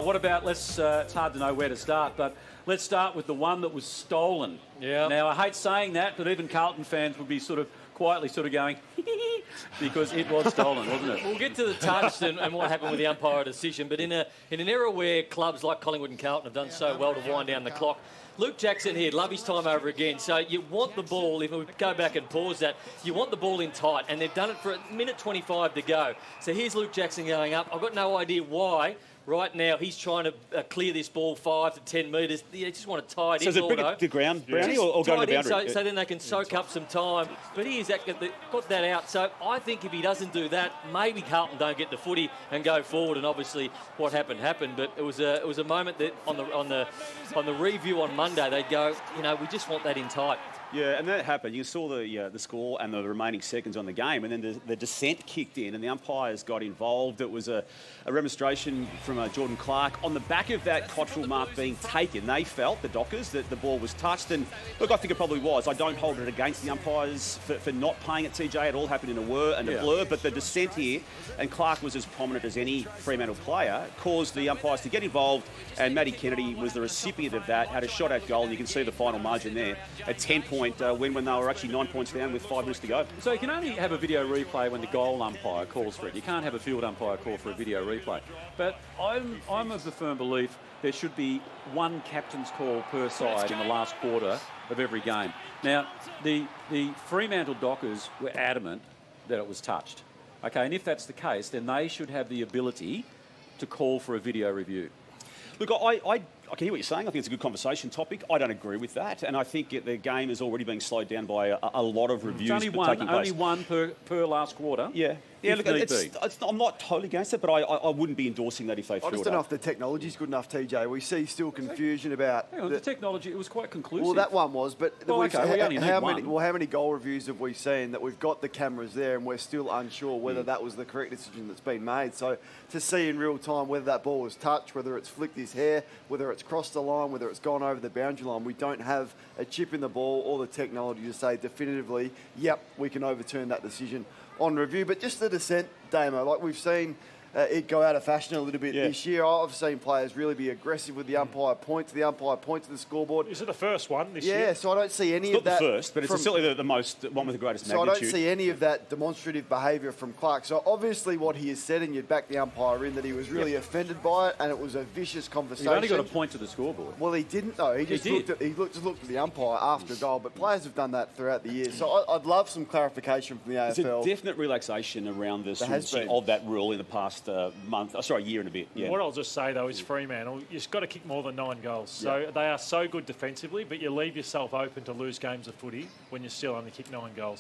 What about, it's hard to know where to start, but let's start with the one that was stolen. Yeah. Now, I hate saying that, but even Carlton fans would be sort of quietly going, because it was stolen, wasn't it? We'll get to the touch and what happened with the umpire decision, but in an era where clubs like Collingwood and Carlton have done so well to wind down the clock, Luke Jackson here, love his time over again. So you want the ball, if we go back and pause that, you want the ball in tight, and they've done it for a minute 25 to go. So here's Luke Jackson going up. I've got no idea why. Right now, he's trying to clear this ball 5 to 10 metres. They just want to tie it in. So is it bring it to ground, Brownie, or go to the boundary? So then they can soak up some time. But he's got that out. So I think if he doesn't do that, maybe Carlton don't get the footy and go forward. And obviously, what happened. But it was a moment that on the review on Monday, they'd go, we just want that in tight. Yeah, and that happened. You saw the score and the remaining seconds on the game, and then the dissent kicked in, and the umpires got involved. It was a remonstration from Jordan Clark. On the back of that Cottrell mark being taken, they felt, the Dockers, that the ball was touched. And look, I think it probably was. I don't hold it against the umpires for not paying it, TJ. It all happened in a blur. But the dissent here, and Clark was as prominent as any Fremantle player, caused the umpires to get involved. And Matty Kennedy was the recipient of that, had a shot at goal, and you can see the final margin there, a 10-point win when they were actually 9 points down with 5 minutes to go. So you can only have a video replay when the goal umpire calls for it. You can't have a field umpire call for a video replay. But I'm of the firm belief there should be one captain's call per side in the last quarter of every game. Now, the Fremantle Dockers were adamant that it was touched. Okay, and if that's the case, then they should have the ability to call for a video review. Look, I can hear what you're saying. I think it's a good conversation topic. I don't agree with that, and I think the game is already being slowed down by a lot of reviews taking place. Only one per last quarter. Yeah. Look, I'm not totally against it, but I wouldn't be endorsing that if they threw it up. I just don't know if the technology's good enough, TJ. We see still confusion about... Hang on, the technology, it was quite conclusive. Well, that one was, but... We only need one. How many goal reviews have we seen that we've got the cameras there and we're still unsure whether that was the correct decision that's been made? So to see in real time whether that ball was touched, whether it's flicked his hair, whether it's crossed the line, whether it's gone over the boundary line, we don't have a chip in the ball or the technology to say definitively, yep, we can overturn that decision on review. But just the dissent, Damo, like we've seen it go out of fashion a little bit this year. I've seen players really be aggressive with the umpire, point to the scoreboard. Is it the first one this year? Yeah, so I don't see any of that. It's not the first, but it's certainly the most, one with the greatest magnitude. So I don't see any of that demonstrative behaviour from Clark. So obviously what he has said, and you'd back the umpire in, that he was really offended by it, and it was a vicious conversation. You've only got a point to the scoreboard. Well, he didn't, though. He just looked at the umpire after a goal, but players have done that throughout the year. So I'd love some clarification from the AFL. There's a definite relaxation around the switching of that rule in the past month. Year and a bit. Yeah. What I'll just say, though, is Fremantle, you've got to kick more than 9 goals. So they are so good defensively, but you leave yourself open to lose games of footy when you still only kick 9 goals.